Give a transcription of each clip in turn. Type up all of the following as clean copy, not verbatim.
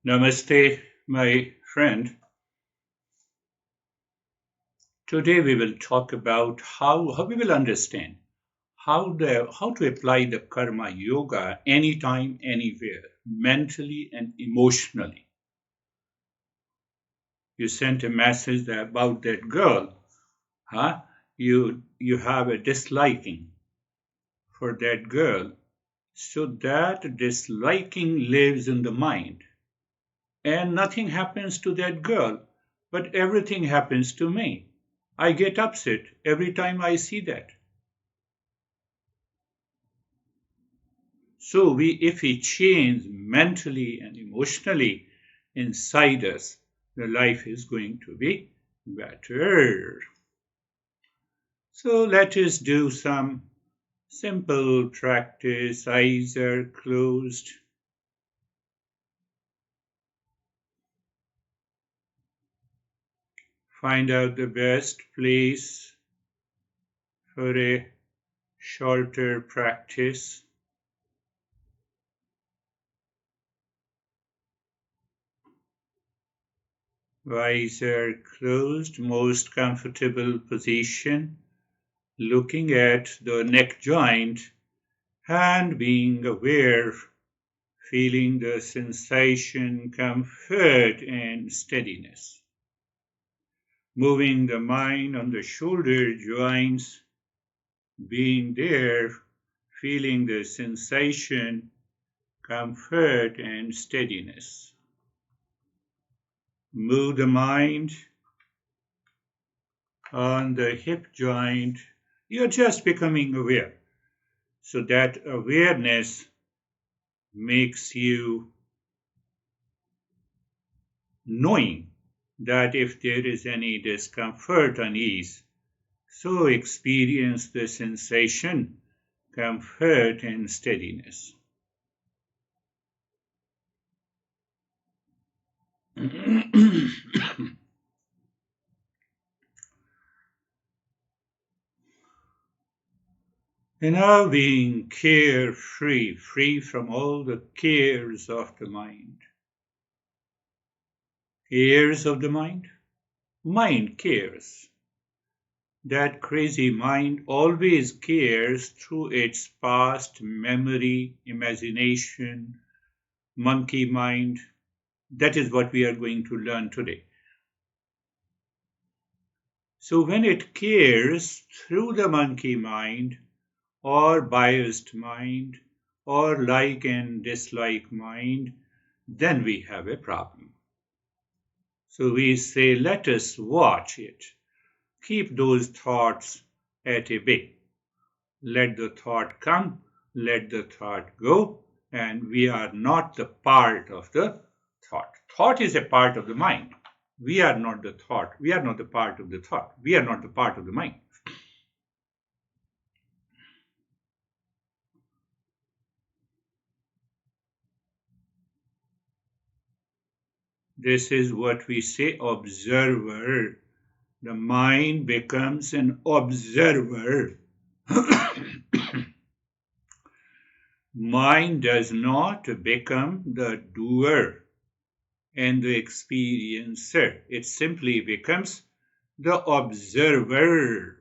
Namaste, my friend. Today we will talk about how we will understand how to apply the karma yoga anytime, anywhere, mentally and emotionally. You sent a message about that girl, huh? You have a disliking for that girl, so that disliking lives in the mind, and nothing happens to that girl, but everything happens to me. I get upset every time I see that. So if we change mentally and emotionally inside us, the life is going to be better. So let us do some simple practice. Eyes are closed. Find out the best place for a shorter practice. Eyes are closed, most comfortable position, looking at the neck joint and being aware, feeling the sensation, comfort, and steadiness. Moving the mind on the shoulder joints, being there, feeling the sensation, comfort, and steadiness. Move the mind on the hip joint. You're just becoming aware. So that awareness makes you knowing that if there is any discomfort, unease, so experience the sensation, comfort, and steadiness. And now being carefree, free from all the cares of the mind. Cares of the mind? Mind cares. That crazy mind always cares through its past memory, imagination, monkey mind. That is what we are going to learn today. So when it cares through the monkey mind, or biased mind, or like and dislike mind, then we have a problem. So we say, let us watch it. Keep those thoughts at a bay. Let the thought come, let the thought go, and we are not the part of the thought. Thought is a part of the mind. We are not the thought. We are not the part of the thought. We are not the part of the mind. This is what we say observer. The mind becomes an observer. Mind does not become the doer and the experiencer. It simply becomes the observer.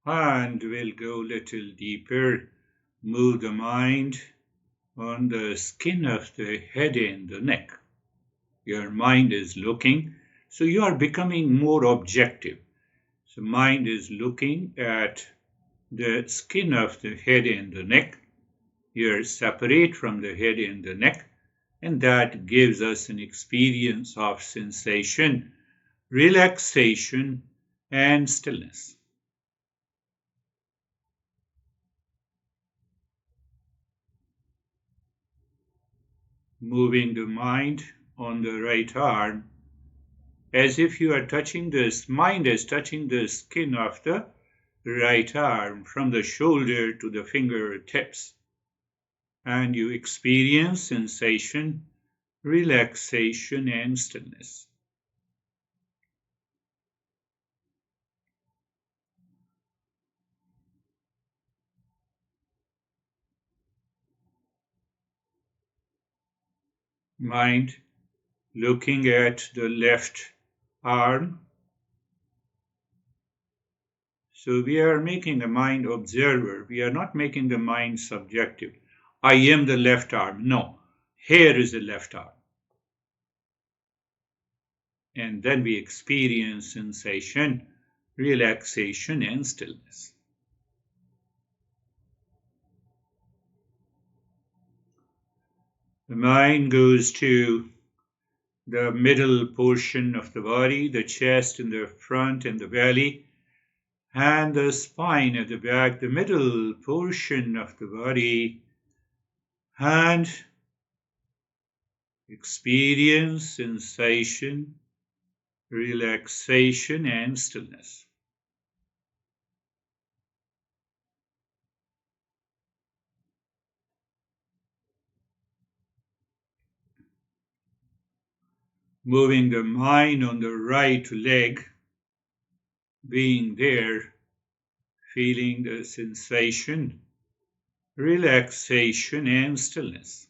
And we'll go a little deeper. Move the mind on the skin of the head and the neck. Your mind is looking, so you are becoming more objective. So mind is looking at the skin of the head and the neck. You're separate from the head and the neck, and that gives us an experience of sensation, relaxation, and stillness. Moving the mind on the right arm as if you are touching this, mind is touching the skin of the right arm from the shoulder to the fingertips. And you experience sensation, relaxation, and stillness. Mind looking at the left arm. So we are making the mind observer. We are not making the mind subjective. I am the left arm. No, here is the left arm. And then we experience sensation, relaxation, and stillness. The mind goes to the middle portion of the body, the chest in the front and the belly, and the spine at the back, the middle portion of the body, and experience sensation, relaxation, and stillness. Moving the mind on the right leg, being there, feeling the sensation, relaxation, and stillness.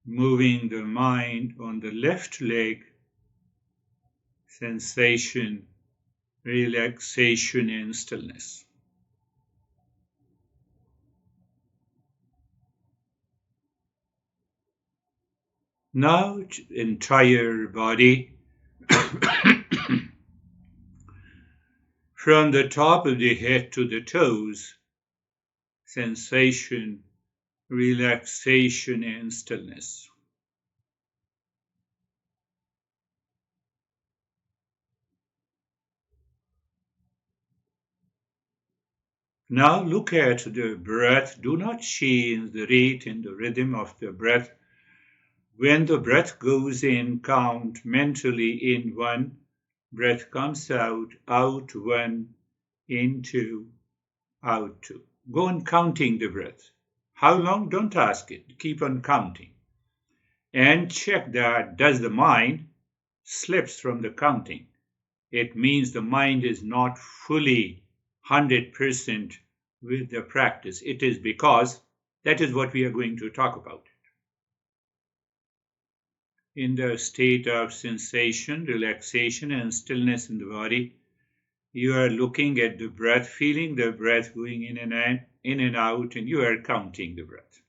Moving the mind on the left leg, sensation, relaxation, and stillness. Now, entire body, from the top of the head to the toes, sensation, relaxation, and stillness. Now look at the breath. Do not change the rate and the rhythm of the breath. When the breath goes in, count mentally in 1. Breath comes out, out 1, in 2, out 2. Go on counting the breath. How long? Don't ask it. Keep on counting. And check that does the mind slips from the counting. It means the mind is not fully 100% with the practice. It is because that is what we are going to talk about. In the state of sensation, relaxation, and stillness in the body, you are looking at the breath, feeling the breath going in and out, and you are counting the breath.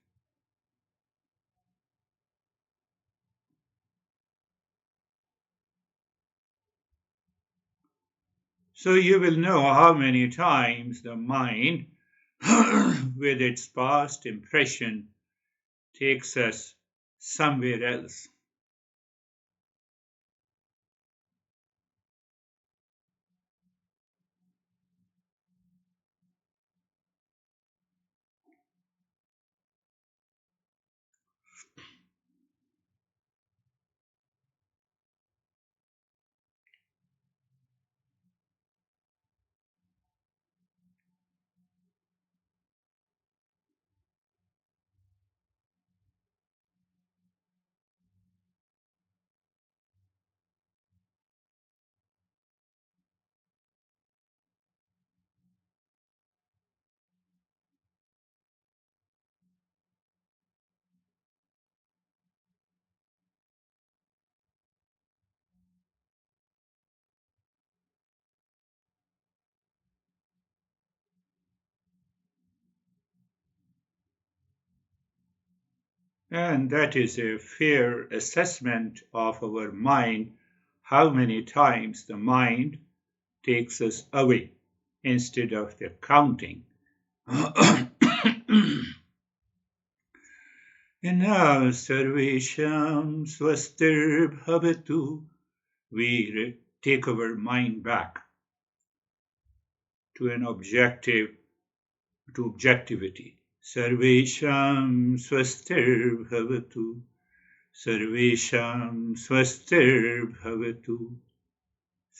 So you will know how many times the mind, with its past impression, takes us somewhere else. And that is a fair assessment of our mind, how many times the mind takes us away instead of the counting. And now, Sarvesham Swastir Bhavatu, we take our mind back to an objective, to objectivity. Sarvesham Swastir Bhavatu, Sarvesham Swastir Bhavatu,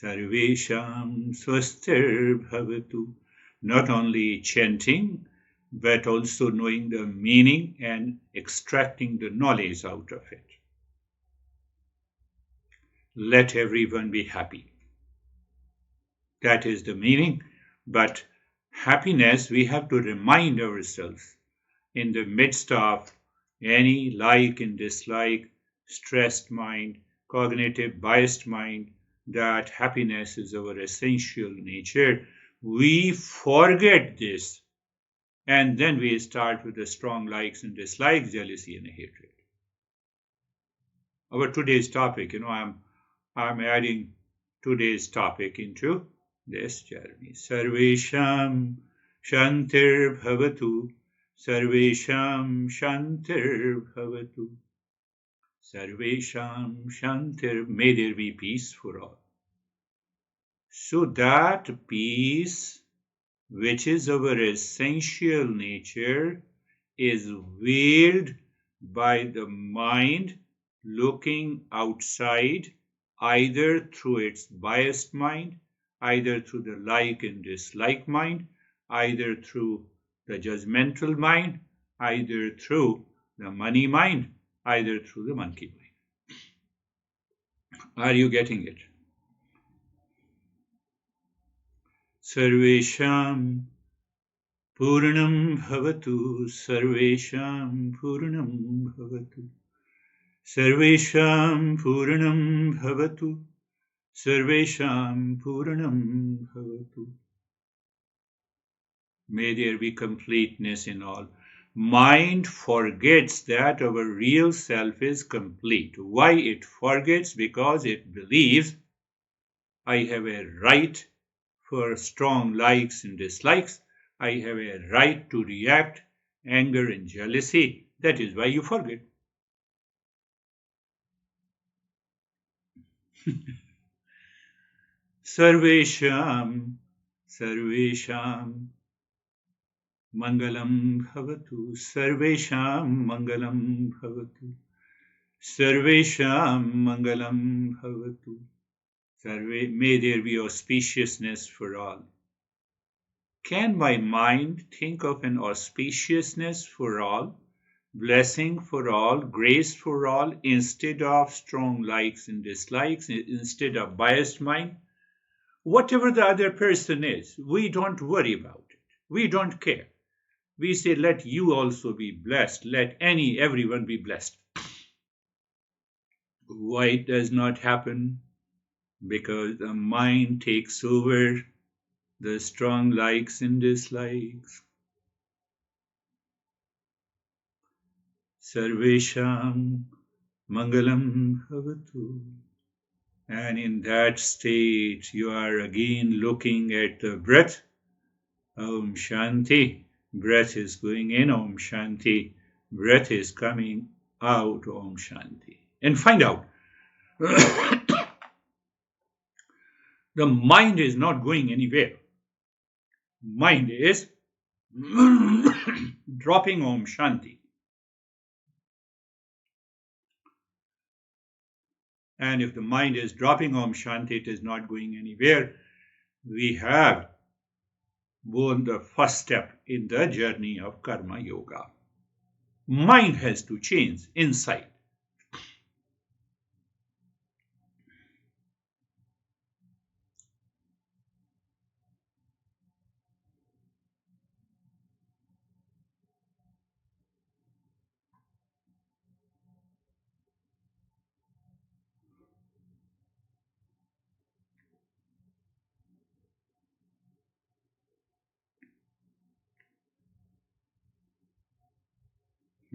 Sarvesham Swastir Bhavatu. Not only chanting, but also knowing the meaning and extracting the knowledge out of it. Let everyone be happy. That is the meaning. But happiness, we have to remind ourselves in the midst of any like and dislike, stressed mind, cognitive biased mind, that happiness is our essential nature. We forget this, and then we start with the strong likes and dislikes, jealousy and hatred. Our today's topic, I'm adding today's topic into this journey. Sarvesham Shantir Bhavatu. Sarvesham Shantir Bhavatu. Sarvesham Shantir. May there be peace for all. So that peace, which is our essential nature, is veiled by the mind looking outside, either through its biased mind, either through the like and dislike mind, either through the judgmental mind, either through the money mind, either through the monkey mind. Are you getting it? Sarvesham Purnam Bhavatu, Sarvesham Purnam Bhavatu. Sarvesham Purnam Bhavatu, Sarvesham Purnam Bhavatu. May there be completeness in all. Mind forgets that our real self is complete. Why it forgets? Because it believes I have a right for strong likes and dislikes. I have a right to react, anger and jealousy. That is why you forget. Sarvesham, Sarvesham, Mangalam Bhavatu, Sarvesham, Mangalam Bhavatu, Sarvesham, Mangalam Bhavatu. May there be auspiciousness for all. Can my mind think of an auspiciousness for all, blessing for all, grace for all, instead of strong likes and dislikes, instead of biased mind? Whatever the other person is, we don't worry about it. We don't care. We say, let you also be blessed. Let everyone be blessed. Why it does not happen? Because the mind takes over the strong likes and dislikes. Sarvesham Mangalam Bhavatu. And in that state, you are again looking at the breath. Om Shanti. Breath is going in, Om Shanti. Breath is coming out, Om Shanti. And find out. The mind is not going anywhere. Mind is dropping Om Shanti. And if the mind is dropping Om Shanti, it is not going anywhere. We have borne the first step in the journey of Karma Yoga. Mind has to change inside.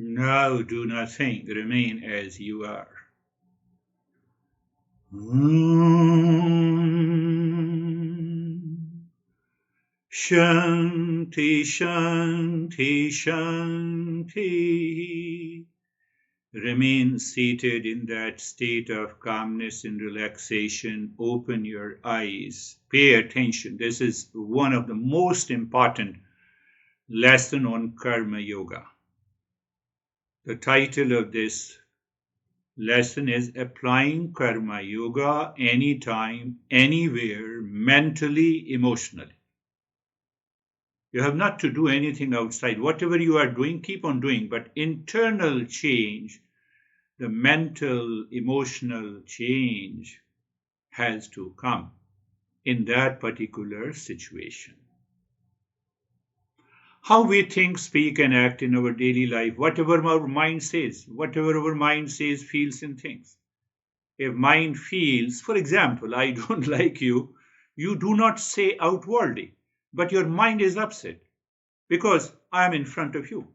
Now do nothing, remain as you are. Shanti, Shanti, Shanti. Remain seated in that state of calmness and relaxation. Open your eyes. Pay attention. This is one of the most important lessons on Karma Yoga. The title of this lesson is Applying Karma Yoga Anytime, Anywhere, Mentally, Emotionally. You have not to do anything outside. Whatever you are doing, keep on doing. But internal change, the mental, emotional change has to come in that particular situation. how we think, speak, and act in our daily life, whatever our mind says, feels, and thinks. If mind feels, for example, I don't like you, you do not say outwardly, but your mind is upset because I am in front of you.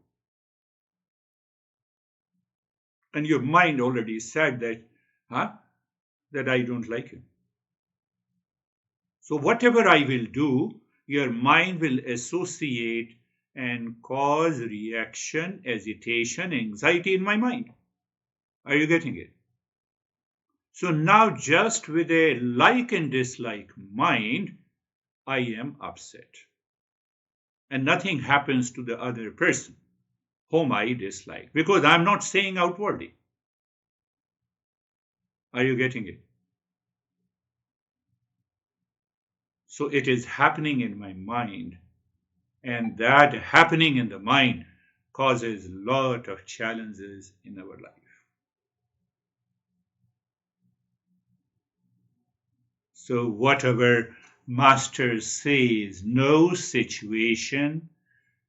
And your mind already said that, huh, that I don't like you. So whatever I will do, your mind will associate and cause reaction, agitation, anxiety in my mind. Are you getting it? So now just with a like and dislike mind, I am upset. And nothing happens to the other person whom I dislike because I'm not saying outwardly. Are you getting it? So it is happening in my mind, and that happening in the mind causes a lot of challenges in our life. So whatever master says, no situation,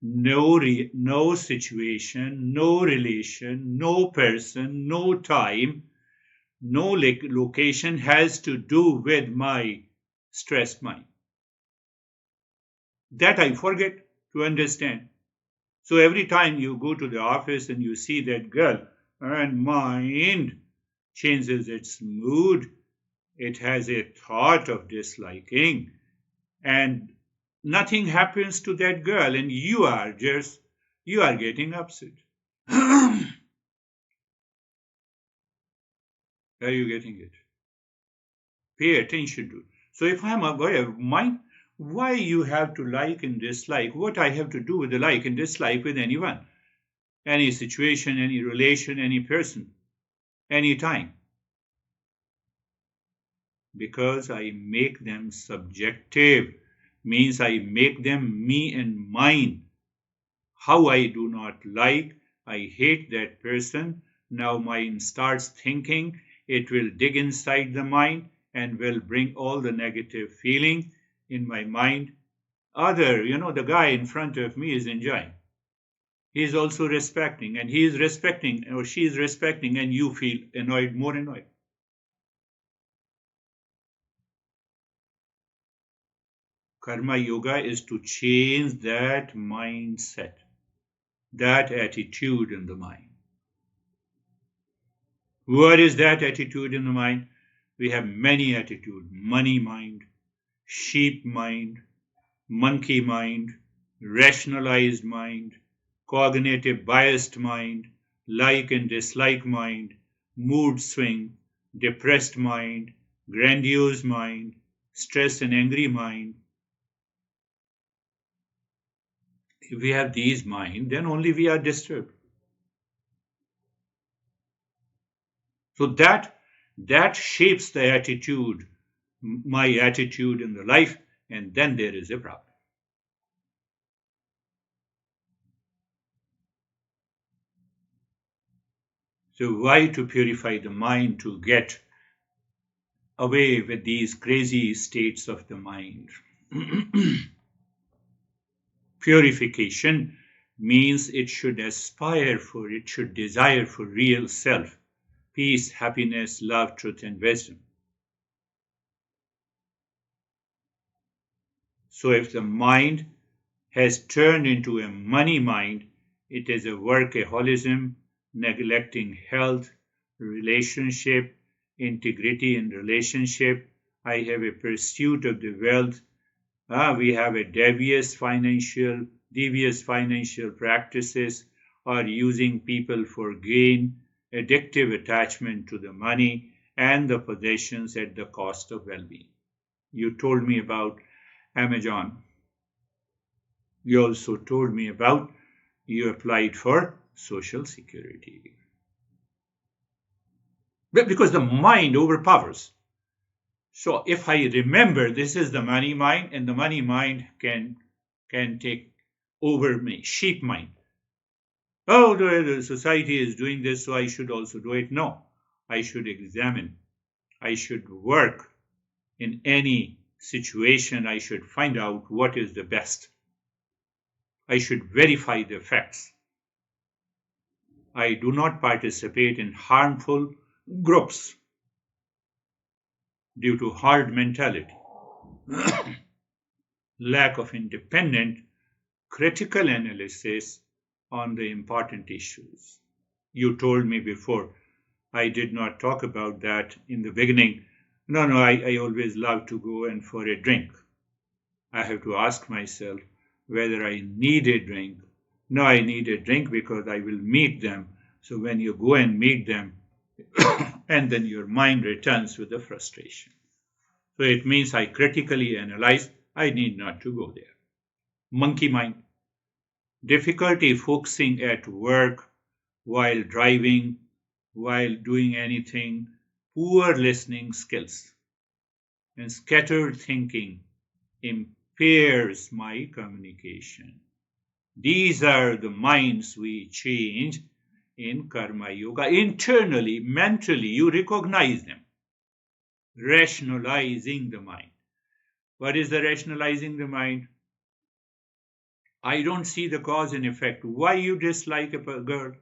no situation, no relation, no person, no time, no location has to do with my stressed mind. That I forget to understand. So every time you go to the office and you see that girl, and mind changes its mood, it has a thought of disliking, and nothing happens to that girl, and you are getting upset. Are you getting it? Pay attention to it. So if I'm aware of mind, why you have to like and dislike? What I have to do with the like and dislike with anyone, any situation, any relation, any person, any time? Because I make them subjective, means I make them me and mine. How I do not like, I hate that person. Now mind starts thinking, it will dig inside the mind and will bring all the negative feeling in my mind. The guy in front of me is enjoying. He is also respecting, and he is respecting, or she is respecting, and you feel annoyed, more annoyed. Karma yoga is to change that mindset, that attitude in the mind. What is that attitude in the mind? We have many attitudes: money mind, sheep mind, monkey mind, rationalized mind, cognitive biased mind, like and dislike mind, mood swing, depressed mind, grandiose mind, stressed and angry mind. If we have these mind, then only we are disturbed. So that shapes the attitude, my attitude in the life, and then there is a problem. So why to purify the mind, to get away with these crazy states of the mind? Purification means it should desire for real self, peace, happiness, love, truth, and wisdom. So if the mind has turned into a money mind, it is a workaholism, neglecting health, relationship, integrity in relationship. I have a pursuit of the wealth. We have a devious financial practices, or using people for gain, addictive attachment to the money and the possessions at the cost of well-being. You told me about Amazon. You also told me about you applied for Social Security. But because the mind overpowers. So if I remember this is the money mind, and the money mind can take over me, sheep mind. Oh, the society is doing this, so I should also do it. No, I should examine. I should work in any situation. I should find out what is the best. I should verify the facts. I do not participate in harmful groups due to herd mentality, lack of independent, critical analysis on the important issues. You told me before, I did not talk about that in the beginning. No, I always love to go and for a drink. I have to ask myself whether I need a drink. No, I need a drink because I will meet them. So when you go and meet them, and then your mind returns with the frustration. So it means I critically analyze, I need not to go there. Monkey mind. Difficulty focusing at work, while driving, while doing anything, poor listening skills, and scattered thinking impairs my communication. These are the minds we change in Karma Yoga. Internally, mentally, you recognize them. Rationalizing the mind. What is the rationalizing the mind? I don't see the cause and effect. Why you dislike a girl?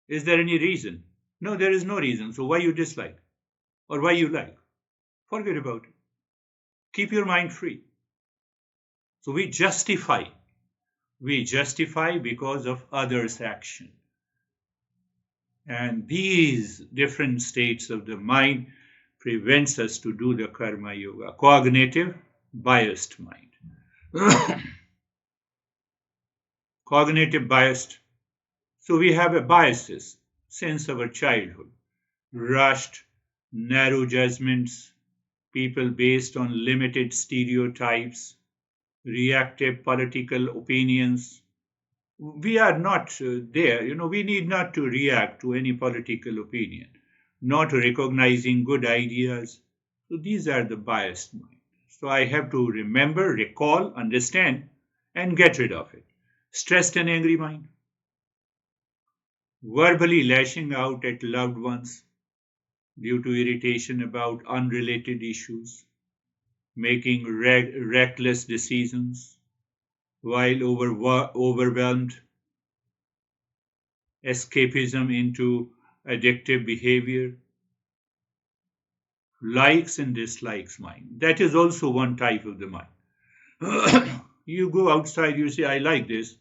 Is there any reason? No, there is no reason. So why you dislike? Or why you like? Forget about it. Keep your mind free. So we justify. We justify because of others' action. And these different states of the mind prevents us to do the Karma Yoga. Cognitive, biased mind. Cognitive biased. So we have a biases since our childhood. Rushed, narrow judgments, people based on limited stereotypes, reactive political opinions. We are not there. We need not to react to any political opinion, not recognizing good ideas. So these are the biased mind. So I have to remember, recall, understand, and get rid of it. Stressed and angry mind. Verbally lashing out at loved ones due to irritation about unrelated issues, making reckless decisions while overwhelmed, escapism into addictive behavior, likes and dislikes mind. That is also one type of the mind. You go outside, you say, I like this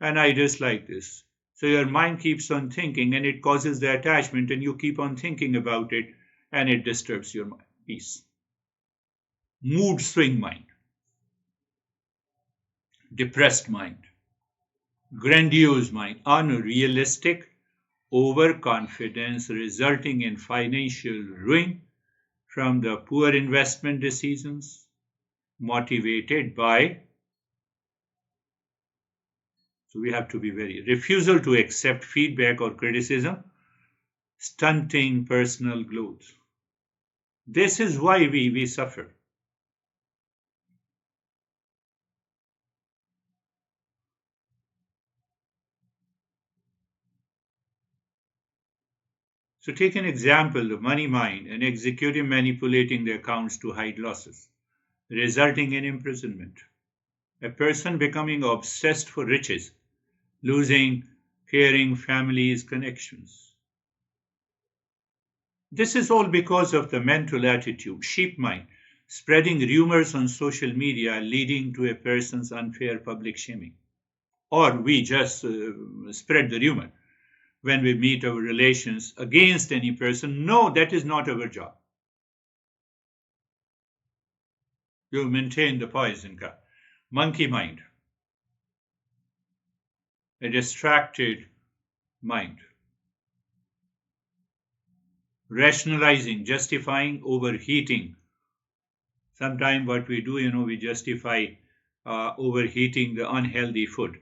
and I dislike this. So your mind keeps on thinking and it causes the attachment and you keep on thinking about it and it disturbs your peace. Mood swing mind, depressed mind, grandiose mind, unrealistic overconfidence resulting in financial ruin from the poor investment decisions motivated by, so we have to be very, refusal to accept feedback or criticism, stunting personal growth. This is why we suffer. So take an example, the money mind, an executive manipulating the accounts to hide losses, resulting in imprisonment. A person becoming obsessed for riches, losing caring families, connections. This is all because of the mental attitude, sheep mind, spreading rumors on social media leading to a person's unfair public shaming. Or we just spread the rumor when we meet our relations against any person. No, that is not our job. You maintain the poison cup. Monkey mind, a distracted mind. Rationalizing, justifying, overheating. Sometimes what we do, we justify overheating the unhealthy food,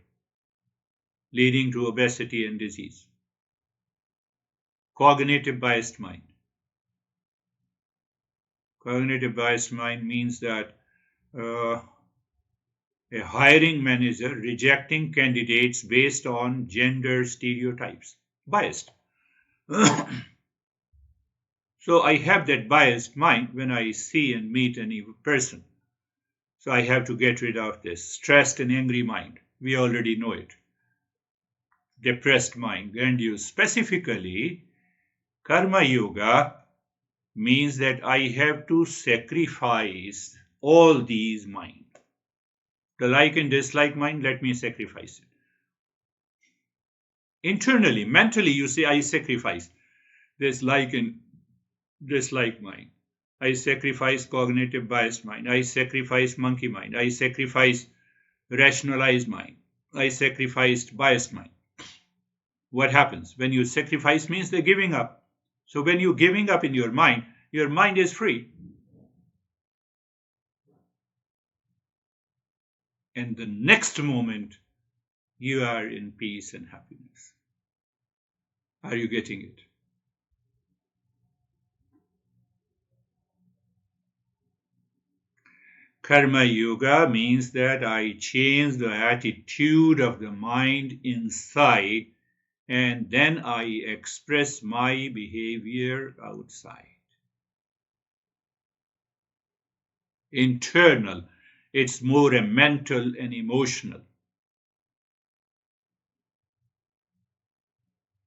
leading to obesity and disease. Cognitive biased mind. Cognitive biased mind means that a hiring manager rejecting candidates based on gender stereotypes. Biased. So I have that biased mind when I see and meet any person. So I have to get rid of this stressed and angry mind. We already know it. Depressed mind, grandiose. Specifically, karma yoga means that I have to sacrifice all these mind. The like and dislike mind, let me sacrifice it. Internally, mentally, you say, I sacrifice this like and dislike mind. I sacrifice cognitive biased mind. I sacrifice monkey mind. I sacrifice rationalized mind. I sacrificed biased mind. What happens? When you sacrifice means they're giving up. So when you're giving up in your mind is free. And the next moment, you are in peace and happiness. Are you getting it? Karma yoga means that I change the attitude of the mind inside and then I express my behavior outside. Internal, it's more a mental and emotional.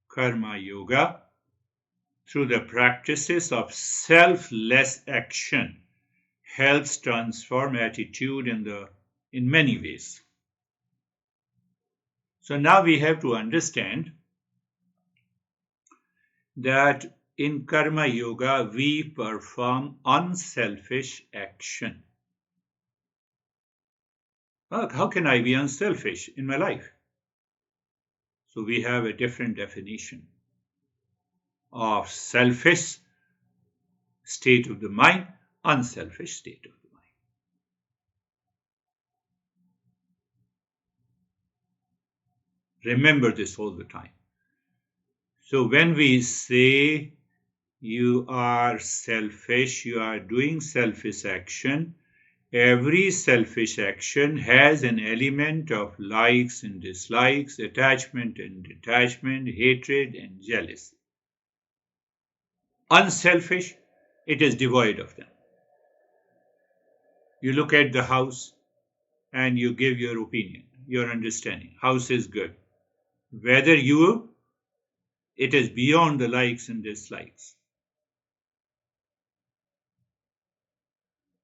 Karma yoga, through the practices of selfless action, helps transform attitude in many ways. So now we have to understand that in karma yoga we perform unselfish action. How can I be unselfish in my life? So we have a different definition of selfish state of the mind, unselfish state of the mind. Remember this all the time. So when we say you are selfish, you are doing selfish action, every selfish action has an element of likes and dislikes, attachment and detachment, hatred and jealousy. Unselfish, it is devoid of them. You look at the house and you give your opinion, your understanding. House is good. Whether it is beyond the likes and dislikes.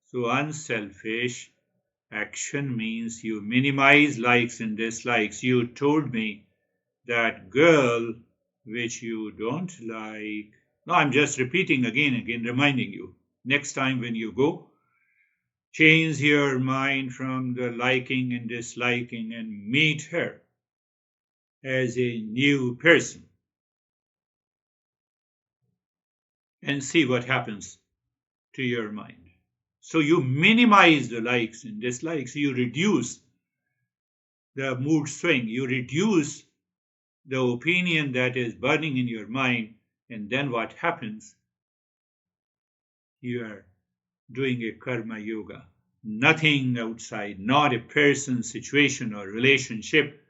So unselfish action means you minimize likes and dislikes. You told me that girl which you don't like. No, I'm just repeating again, reminding you. Next time when you go, change your mind from the liking and disliking and meet her as a new person and see what happens to your mind. So you minimize the likes and dislikes, you reduce the mood swing, you reduce the opinion that is burning in your mind, and then what happens? You are doing a karma yoga. Nothing outside, not a person, situation, or relationship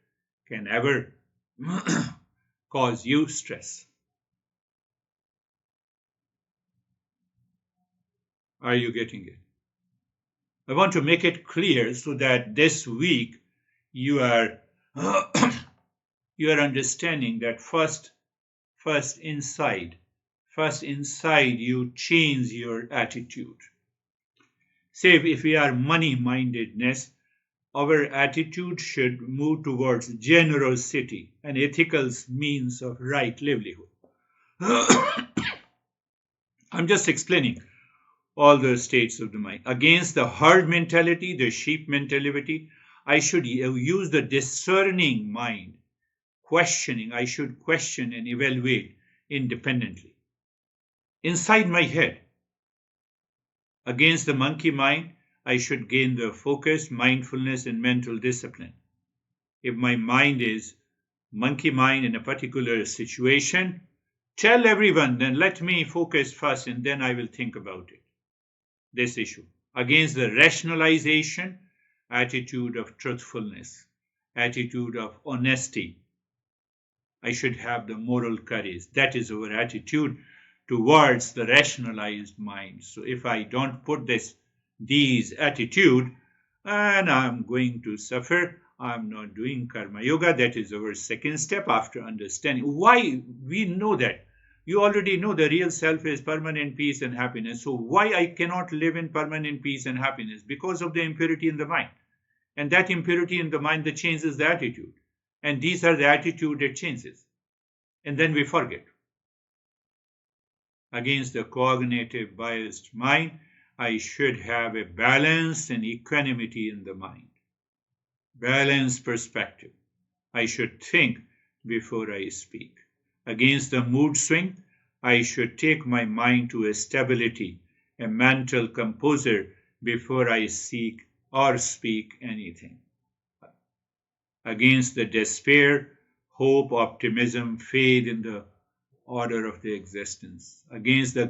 can ever cause you stress. Are you getting it? I want to make it clear so that this week you are you are understanding that first inside you change your attitude. Say if we are money-mindedness, our attitude should move towards generosity and ethical means of right livelihood. I'm just explaining all the states of the mind. Against the herd mentality, the sheep mentality, I should use the discerning mind. Questioning, I should question and evaluate independently. Inside my head. Against the monkey mind, I should gain the focus, mindfulness, and mental discipline. If my mind is monkey mind in a particular situation, tell everyone, then let me focus first and then I will think about it. This issue. Against the rationalization, attitude of truthfulness, attitude of honesty. I should have the moral courage. That is our attitude towards the rationalized mind. So if I don't put these attitude, and I'm going to suffer, I'm not doing karma yoga. That is our second step after understanding. Why we know that? You already know the real self is permanent peace and happiness. So why I cannot live in permanent peace and happiness? Because of the impurity in the mind. And that impurity in the mind that changes the attitude. And these are the attitude that changes. And then we forget. Against the cognitive biased mind, I should have a balance and equanimity in the mind. Balanced perspective. I should think before I speak. Against the mood swing, I should take my mind to a stability, a mental composure before I seek or speak anything. Against the despair, hope, optimism, faith in the order of the existence. Against the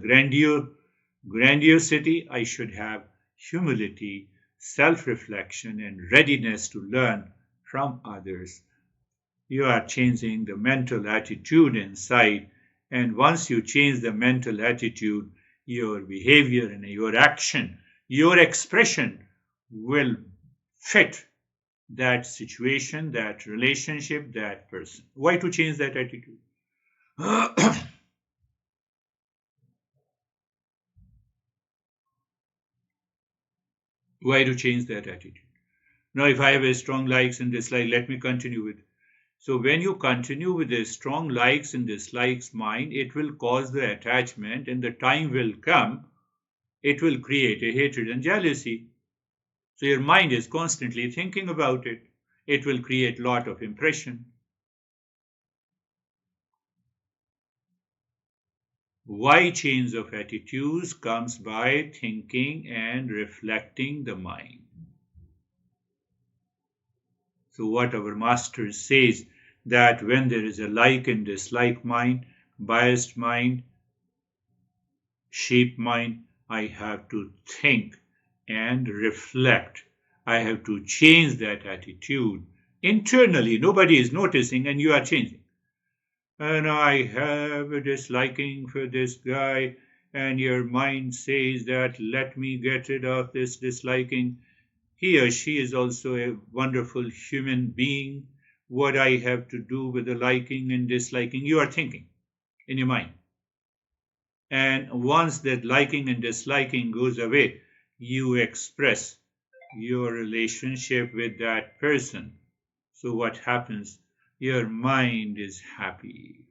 grandiosity, I should have humility, self-reflection, and readiness to learn from others. You are changing the mental attitude inside, and once you change the mental attitude, your behavior and your action, your expression will fit that situation, that relationship, that person. Why to change that attitude? Why to change that attitude? Now, if I have a strong likes and dislike, let me continue with. So, when you continue with a strong likes and dislikes mind, it will cause the attachment, and the time will come, it will create a hatred and jealousy. So, your mind is constantly thinking about it. It will create a lot of impression. Why change of attitudes comes by thinking and reflecting the mind. So what our master says, that when there is a like and dislike mind, biased mind, shape mind, I have to think and reflect. I have to change that attitude. Internally, nobody is noticing and you are changing. And I have a disliking for this guy, and your mind says that let me get rid of this disliking. He or she is also a wonderful human being. What I have to do with the liking and disliking, you are thinking in your mind. And once that liking and disliking goes away, you express your relationship with that person. So what happens? Your mind is happy.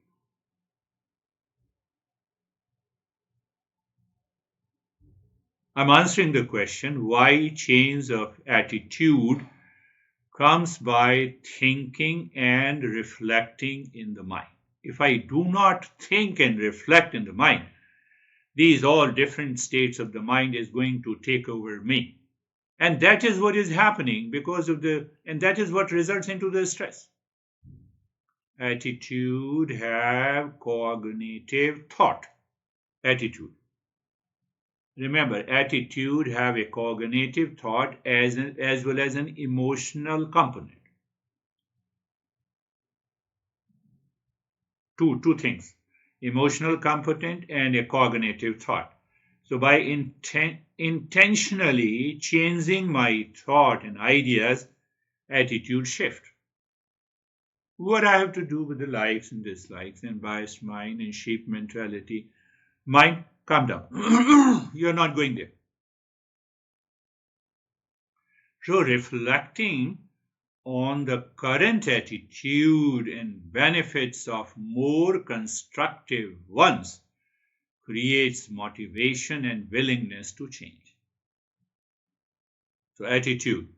I'm answering the question why change of attitude comes by thinking and reflecting in the mind. If I do not think and reflect in the mind, these all different states of the mind is going to take over me. And that is what is happening and that is what results into the stress. Attitude have cognitive thought. Attitude. Remember, attitude have a cognitive thought as well as an emotional component. Two things, emotional component and a cognitive thought. So by intentionally changing my thought and ideas, attitude shift. What I have to do with the likes and dislikes and biased mind and sheep mentality. Mind, calm down. You're not going there. So reflecting on the current attitude and benefits of more constructive ones creates motivation and willingness to change. So attitude.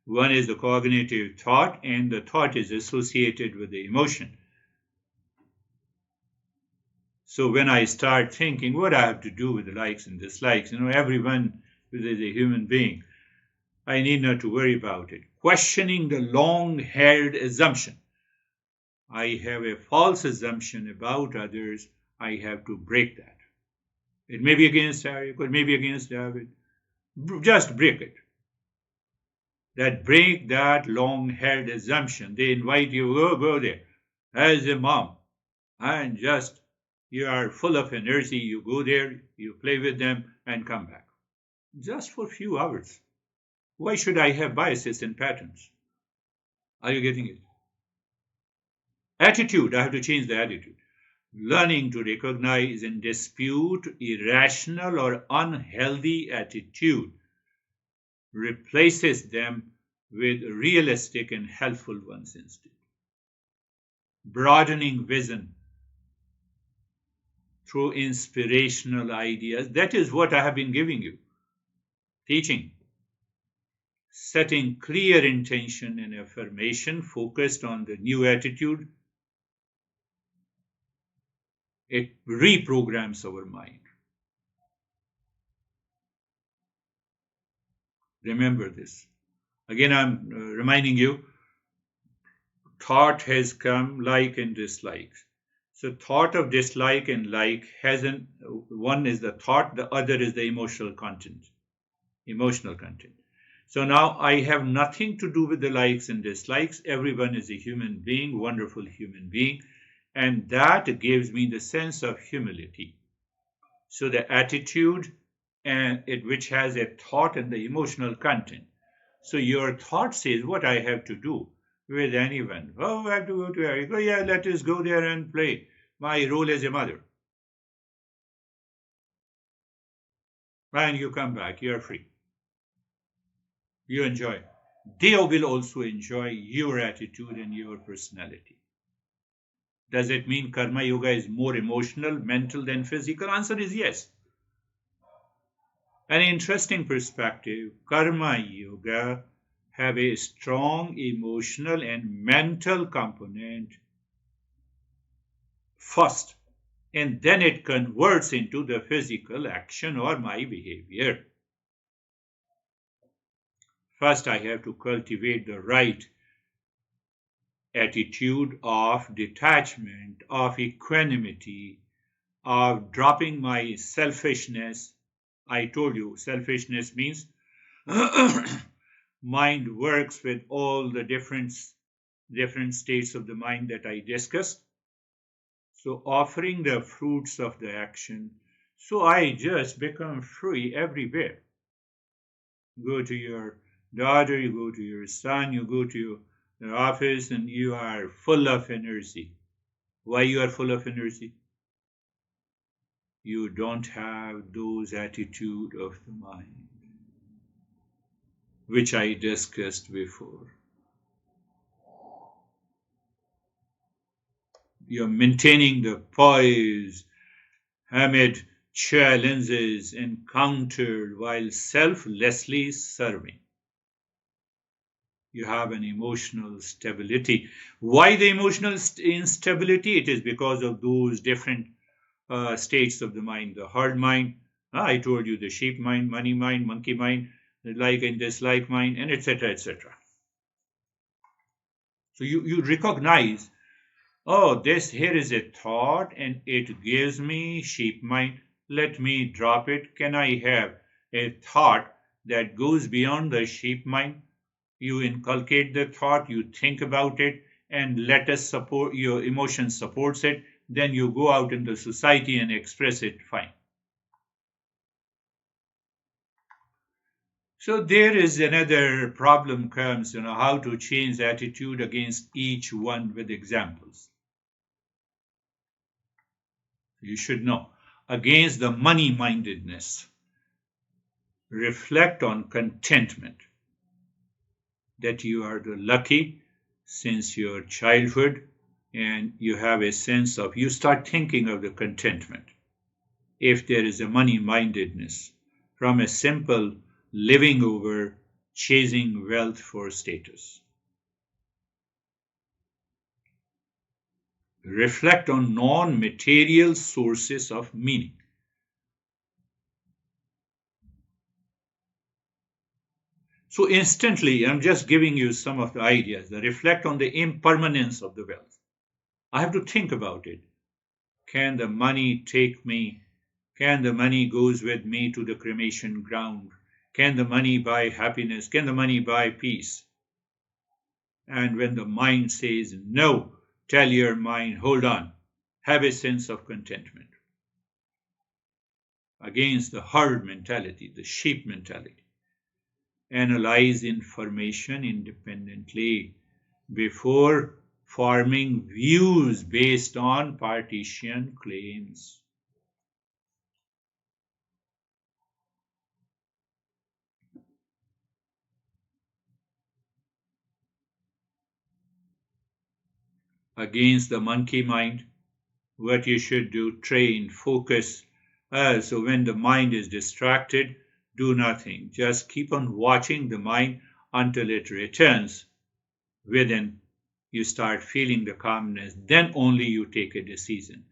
One is the cognitive thought, and the thought is associated with the emotion. So when I start thinking what I have to do with the likes and dislikes, everyone is a human being. I need not to worry about it. Questioning the long-held assumption. I have a false assumption about others. I have to break that. It may be against Eric, or maybe against David. Just break it. Break that long-held assumption. They invite you, go there. As a mom, and just you are full of energy. You go there, you play with them, and come back. Just for a few hours. Why should I have biases and patterns? Are you getting it? Attitude, I have to change the attitude. Learning to recognize and dispute irrational or unhealthy attitude replaces them with realistic and helpful ones instead. Broadening vision through inspirational ideas. That is what I have been giving you, teaching. Setting clear intention and affirmation focused on the new attitude, it reprograms our mind. Remember this. Again, I'm reminding you, thought has come, like and dislike. So thought of dislike and like one is the thought, the other is the emotional content. Emotional content. So now I have nothing to do with the likes and dislikes. Everyone is a human being, wonderful human being, and that gives me the sense of humility. So the attitude and which has a thought and the emotional content. So your thought says what I have to do with anyone. Oh, I have to go to Eric. Oh, yeah, let us go there and play my role as a mother. And you come back, you're free. You enjoy. They will also enjoy your attitude and your personality. Does it mean karma yoga is more emotional, mental than physical? Answer is yes. An interesting perspective, karma yoga have a strong emotional and mental component first, and then it converts into the physical action or my behavior. First, I have to cultivate the right attitude of detachment, of equanimity, of dropping my selfishness. I told you, selfishness means mind works with all the different states of the mind that I discussed. So offering the fruits of the action. So I just become free everywhere. Go to your daughter, you go to your son, you go to your office, and you are full of energy. Why you are full of energy? You don't have those attitude of the mind, which I discussed before. You're maintaining the poise amid challenges encountered while selflessly serving. You have an emotional stability. Why the emotional instability? It is because of those different states of the mind. The hard mind, I told you, the sheep mind, money mind, monkey mind, the like and dislike mind, and etc. etc. So you recognize, oh, this here is a thought and it gives me sheep mind. Let me drop it. Can I have a thought that goes beyond the sheep mind? You inculcate the thought, you think about it, and let us support your emotion supports it. Then you go out into society and express it fine. So there is another problem comes, how to change attitude against each one with examples. You should know. Against the money mindedness, reflect on contentment, that you are the lucky since your childhood, and you have a sense of, you start thinking of the contentment. If there is a money mindedness, from a simple living over chasing wealth for status. Reflect on non material sources of meaning. So instantly, I'm just giving you some of the ideas. Reflect on the impermanence of the wealth. I have to think about it. Can the money take me? Can the money goes with me to the cremation ground? Can the money buy happiness? Can the money buy peace? And when the mind says no, tell your mind, hold on, have a sense of contentment. Against the herd mentality, the sheep mentality. Analyze information independently. before forming views based on partition claims. Against the monkey mind, what you should do, train, focus. So when the mind is distracted, do nothing. Just keep on watching the mind until it returns within. You start feeling the calmness, then only you take a decision.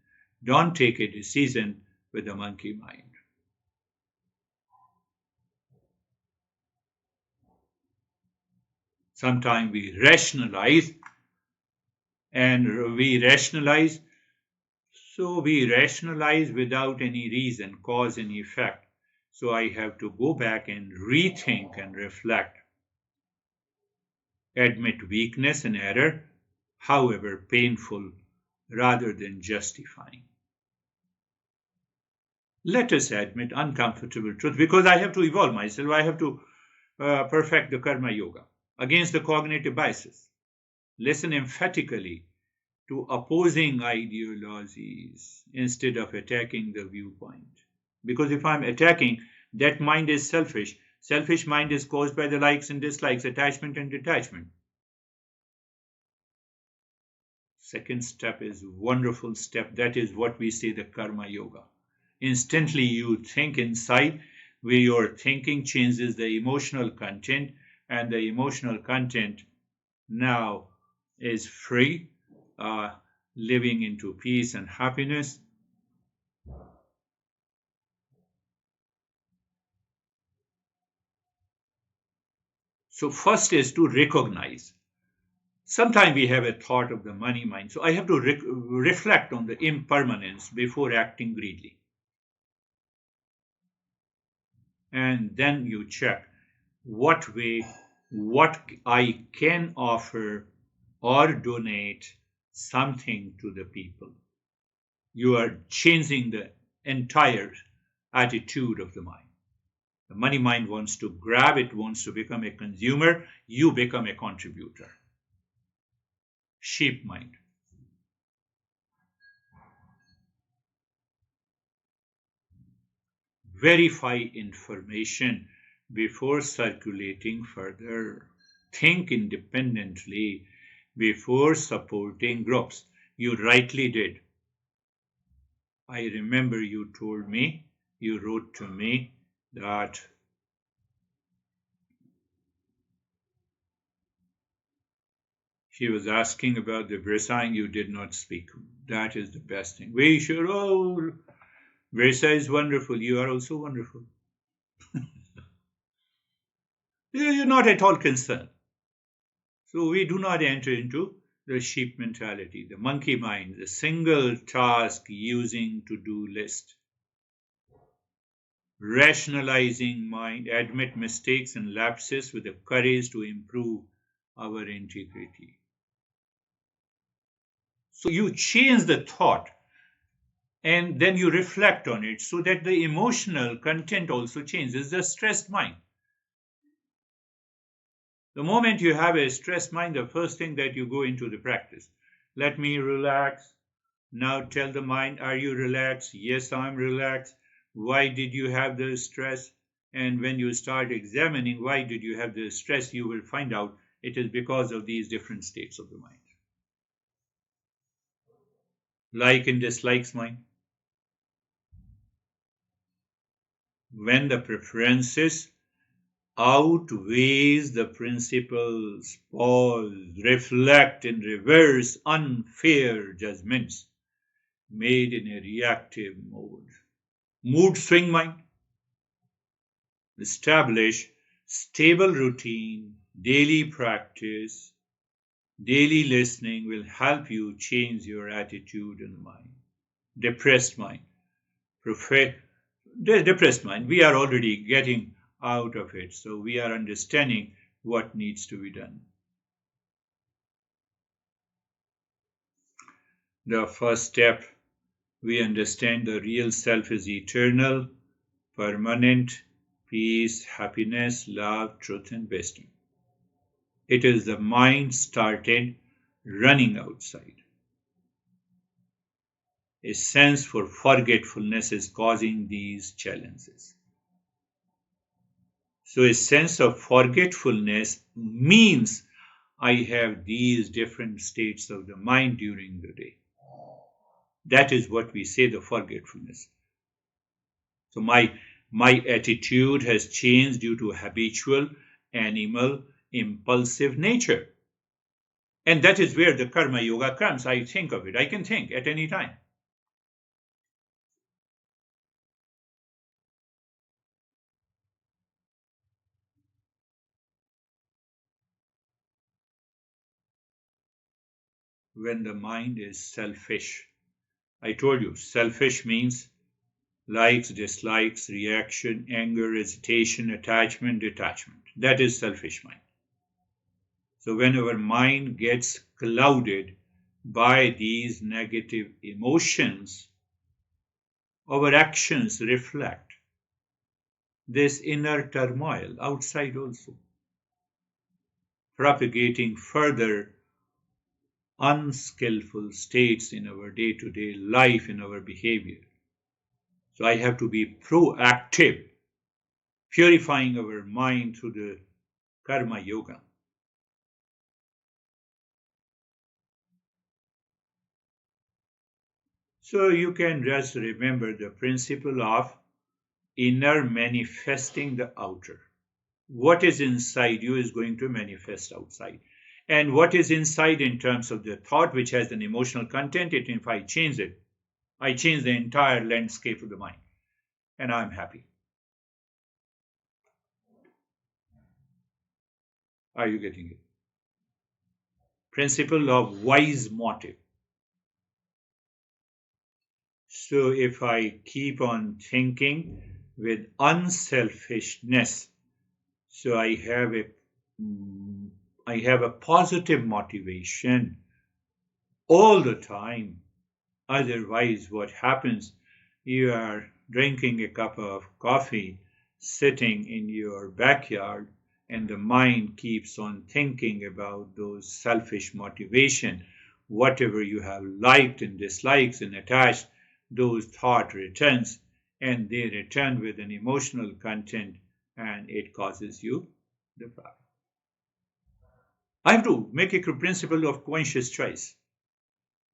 Don't take a decision with the monkey mind. Sometimes we rationalize so we rationalize without any reason, cause and effect. So I have to go back and rethink and reflect. Admit weakness and error, however painful, rather than justifying. Let us admit uncomfortable truth because I have to evolve myself. I have to perfect the karma yoga against the cognitive biases. Listen emphatically to opposing ideologies instead of attacking the viewpoint. Because if I'm attacking, that mind is selfish. Selfish mind is caused by the likes and dislikes, attachment and detachment. Second step is wonderful step. That is what we say the karma yoga. Instantly you think inside, where your thinking changes the emotional content, and the emotional content now is free, living into peace and happiness. So first is to recognize. Sometimes we have a thought of the money mind. So I have to reflect on the impermanence before acting greedily. And then you check what way, what I can offer or donate something to the people. You are changing the entire attitude of the mind. The money mind wants to grab, it wants to become a consumer, you become a contributor. Sheep mind. Verify information before circulating further. Think independently before supporting groups. You rightly did. I remember you told me, you wrote to me that she was asking about the Versailles, you did not speak. That is the best thing. We should, oh, Versailles is wonderful. You are also wonderful. You're not at all concerned. So we do not enter into the sheep mentality, the monkey mind, the single task using to-do list. Rationalizing mind, admit mistakes and lapses with the courage to improve our integrity. So you change the thought and then you reflect on it so that the emotional content also changes. The stressed mind. The moment you have a stressed mind, the first thing that you go into the practice. Let me relax. Now tell the mind, are you relaxed? Yes, I'm relaxed. Why did you have the stress? And when you start examining why did you have the stress, you will find out it is because of these different states of the mind. Like and dislikes mind. When the preferences outweighs the principles, pause, reflect, and reverse unfair judgments made in a reactive mode. Mood swing mind. Establish stable routine, daily practice, daily listening will help you change your attitude and mind. Depressed mind. Depressed mind. We are already getting out of it, so we are understanding what needs to be done. The first step, we understand the real self is eternal, permanent, peace, happiness, love, truth, and wisdom. It is the mind started running outside. A sense for forgetfulness is causing these challenges. So a sense of forgetfulness means I have these different states of the mind during the day. That is what we say, the forgetfulness. So my attitude has changed due to habitual, animal, impulsive nature. And that is where the karma yoga comes. I think of it. I can think at any time. When the mind is selfish. I told you, selfish means likes, dislikes, reaction, anger, hesitation, attachment, detachment. That is selfish mind. So when our mind gets clouded by these negative emotions, our actions reflect this inner turmoil outside also, propagating further unskillful states in our day to day life, in our behavior. So I have to be proactive, purifying our mind through the karma yoga. So you can just remember the principle of inner manifesting the outer. What is inside you is going to manifest outside. And what is inside in terms of the thought, which has an emotional content, if I change it, I change the entire landscape of the mind. And I'm happy. Are you getting it? Principle of wise motive. So if I keep on thinking with unselfishness, so I have a positive motivation all the time. Otherwise, what happens? You are drinking a cup of coffee, sitting in your backyard, and the mind keeps on thinking about those selfish motivation. Whatever you have liked and dislikes and attached, those thought returns, and they return with an emotional content, and it causes you the problem. I have to make a principle of conscious choice.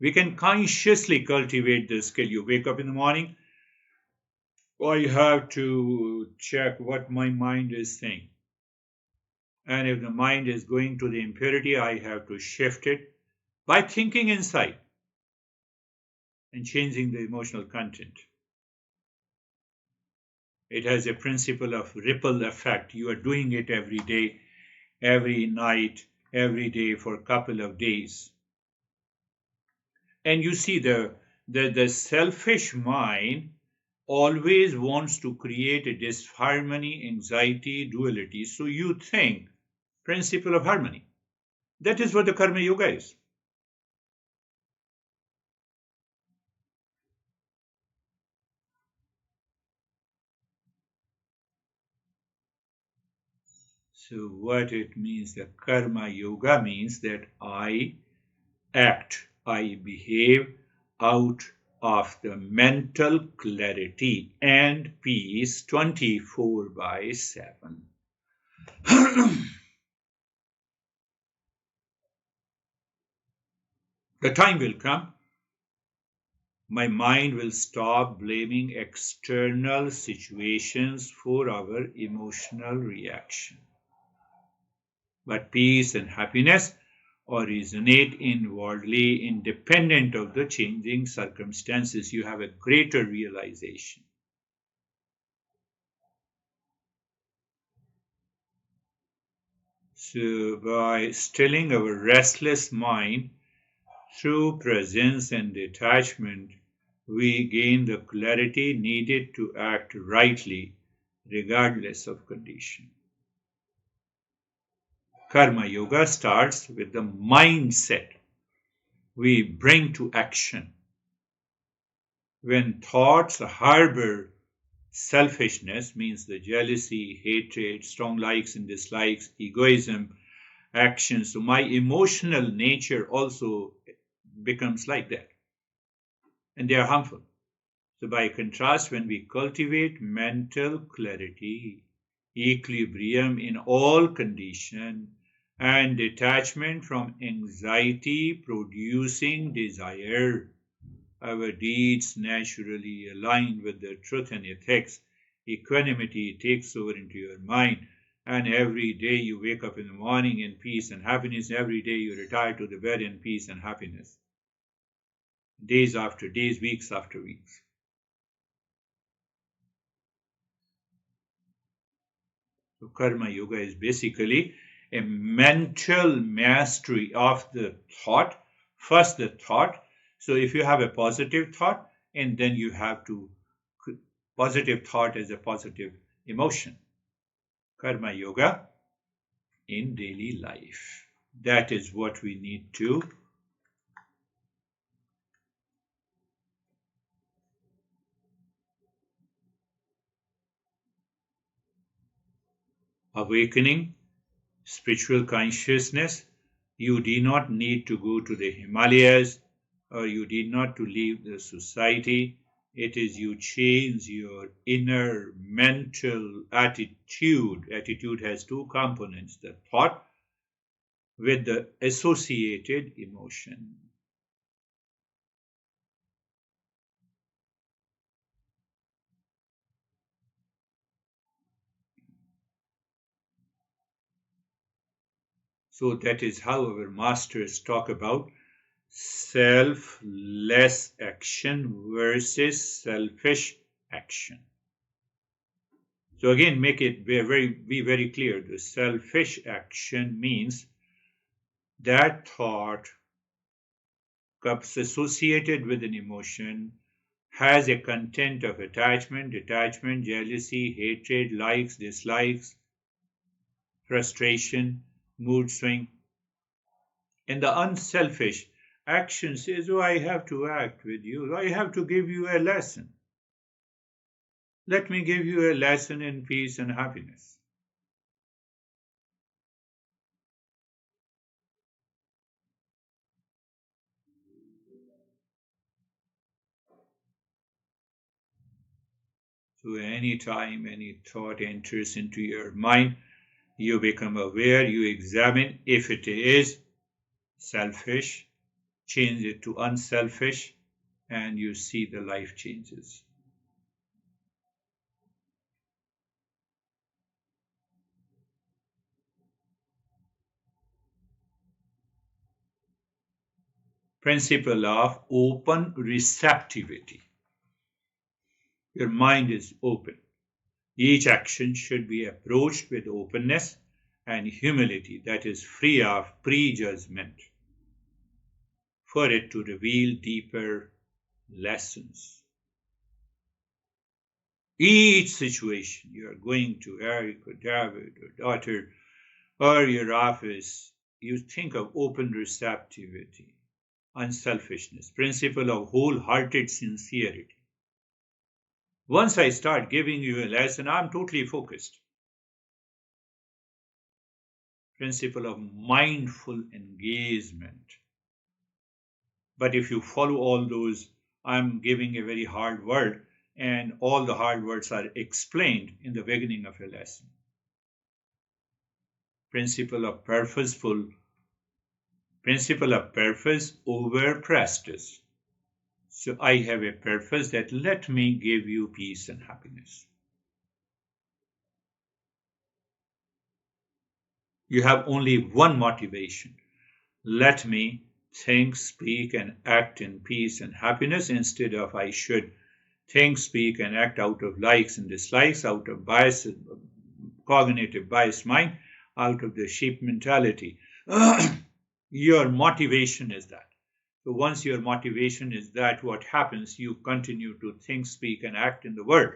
We can consciously cultivate the skill. You wake up in the morning, I have to check what my mind is saying. And if the mind is going to the impurity, I have to shift it by thinking inside and changing the emotional content. It has a principle of ripple effect. You are doing it every day, every night, every day for a couple of days. And you see the selfish mind always wants to create a disharmony, anxiety, duality. So you think principle of harmony. That is what the karma yoga is. So what it means, the karma yoga means that I act, I behave out of the mental clarity and peace 24 by 7. The time will come, my mind will stop blaming external situations for our emotional reaction. But peace and happiness originate inwardly, independent of the changing circumstances. You have a greater realization. So, by stilling our restless mind through presence and detachment, we gain the clarity needed to act rightly, regardless of condition. Karma Yoga starts with the mindset we bring to action. When thoughts harbor selfishness, means the jealousy, hatred, strong likes and dislikes, egoism, actions. So my emotional nature also becomes like that, and they are harmful. So by contrast, when we cultivate mental clarity, equilibrium in all conditions, and detachment from anxiety producing desire, our deeds naturally align with the truth and ethics. Equanimity takes over into your mind, and every day you wake up in the morning in peace and happiness. Every day you retire to the bed in peace and happiness. Days after days, weeks after weeks. So karma yoga is basically a mental mastery of the thought. First, the thought. So if you have a positive thought, and then you have to positive thought as a positive emotion. Karma yoga in daily life. That is what we need to awakening spiritual consciousness. You do not need to go to the Himalayas, or you need not to leave the society. It is you change your inner mental attitude. Attitude has two components, the thought with the associated emotion. So that is how our masters talk about selfless action versus selfish action. So again, make it be very clear. The selfish action means that thought comes associated with an emotion, has a content of attachment, detachment, jealousy, hatred, likes, dislikes, frustration, mood swing. And the unselfish action says, oh, I have to act with you. I have to give you a lesson. Let me give you a lesson in peace and happiness. So anytime any thought enters into your mind, you become aware, you examine if it is selfish, change it to unselfish, and you see the life changes. Principle of open receptivity. Your mind is open. Each action should be approached with openness and humility, that is, free of prejudgment, for it to reveal deeper lessons. Each situation you are going to Eric or David or daughter or your office, you think of open receptivity, unselfishness, principle of wholehearted sincerity. Once I start giving you a lesson, I'm totally focused. Principle of mindful engagement. But if you follow all those, I'm giving a very hard word, and all the hard words are explained in the beginning of a lesson. Principle of purposeful, principle of purpose over practice. So I have a purpose that let me give you peace and happiness. You have only one motivation. Let me think, speak, and act in peace and happiness instead of I should think, speak, and act out of likes and dislikes, out of bias, cognitive bias mind, out of the sheep mentality. Your motivation is that. So once your motivation is that, what happens? You continue to think, speak, and act in the world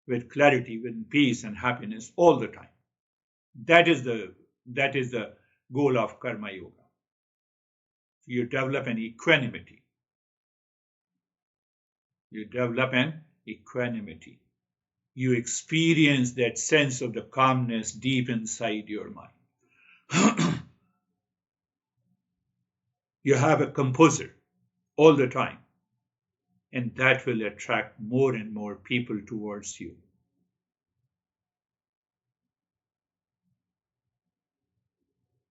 with clarity, with peace and happiness all the time. That is the goal of karma yoga. You develop an equanimity. You develop an equanimity. You experience that sense of the calmness deep inside your mind. You have a composer all the time, and that will attract more and more people towards you.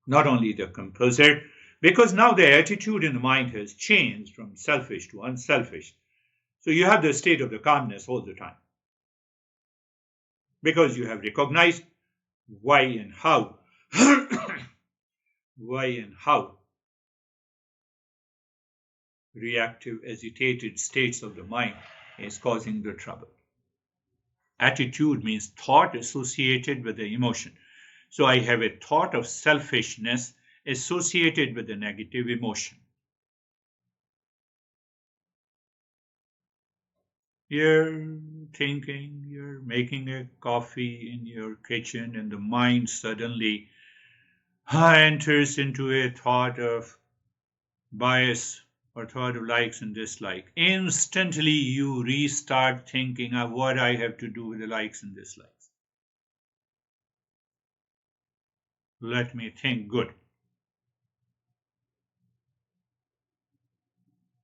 Not only the composer, because now the attitude in the mind has changed from selfish to unselfish. So you have the state of the calmness all the time because you have recognized why and how, why and how reactive, agitated states of the mind is causing the trouble. Attitude means thought associated with the emotion. So I have a thought of selfishness associated with a negative emotion. You're thinking, you're making a coffee in your kitchen, and the mind suddenly enters into a thought of bias or thought of likes and dislikes. Instantly, you restart thinking of what I have to do with the likes and dislikes. Let me think good.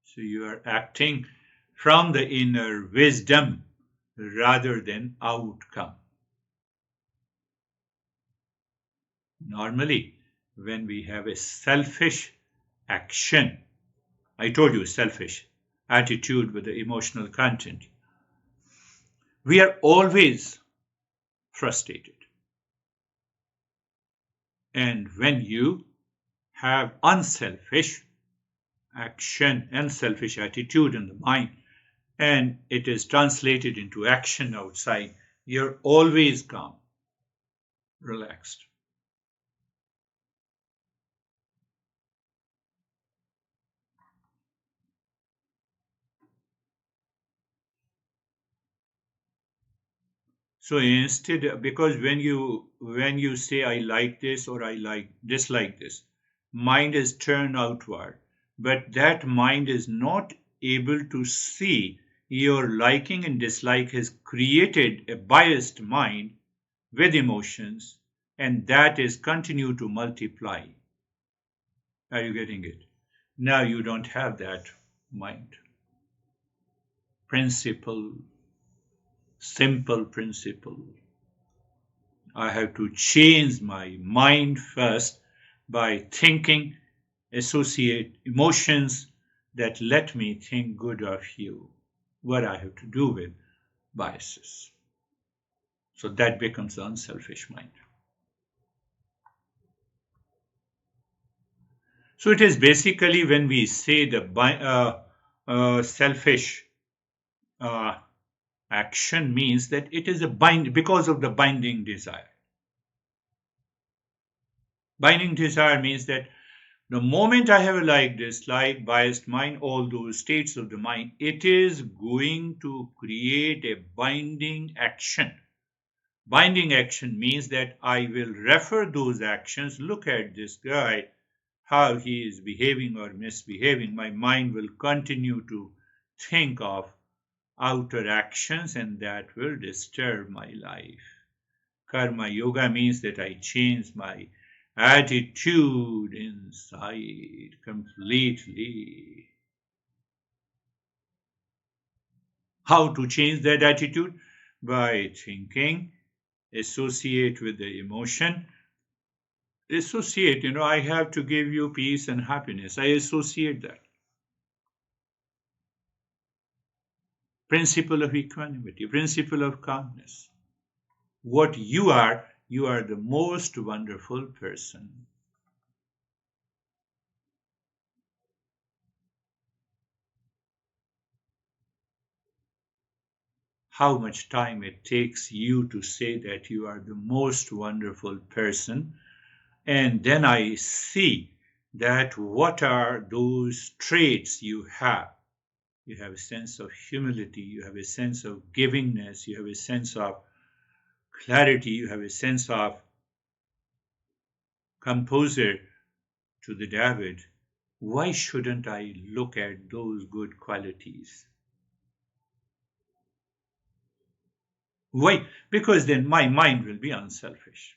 So you are acting from the inner wisdom rather than outcome. Normally, when we have a selfish action, I told you selfish attitude with the emotional content, we are always frustrated. And when you have unselfish action, unselfish attitude in the mind, and it is translated into action outside, you're always calm, relaxed. So instead, because when you say I like this or I like dislike this, mind is turned outward, but that mind is not able to see your liking and dislike has created a biased mind with emotions, and that is continue to multiply. Are you getting it? Now you don't have that mind. Principle, simple principle. I have to change my mind first by thinking, associate emotions that let me think good of you. What I have to do with biases. So that becomes the unselfish mind. So it is basically when we say the selfish uh, action means that it is a bind because of the binding desire. Binding desire means that the moment I have a like, dislike, biased mind, all those states of the mind, it is going to create a binding action. Binding action means that I will refer those actions. Look at this guy, how he is behaving or misbehaving. My mind will continue to think of outer actions, and that will disturb my life. Karma yoga means that I change my attitude inside completely. How to change that attitude? By thinking, associate with the emotion. Associate, I have to give you peace and happiness. I associate that. Principle of equanimity, principle of calmness. What you are the most wonderful person. How much time it takes you to say that you are the most wonderful person. And then I see that what are those traits you have. You have a sense of humility, you have a sense of givingness, you have a sense of clarity, you have a sense of composure to the David. Why shouldn't I look at those good qualities? Why? Because then my mind will be unselfish.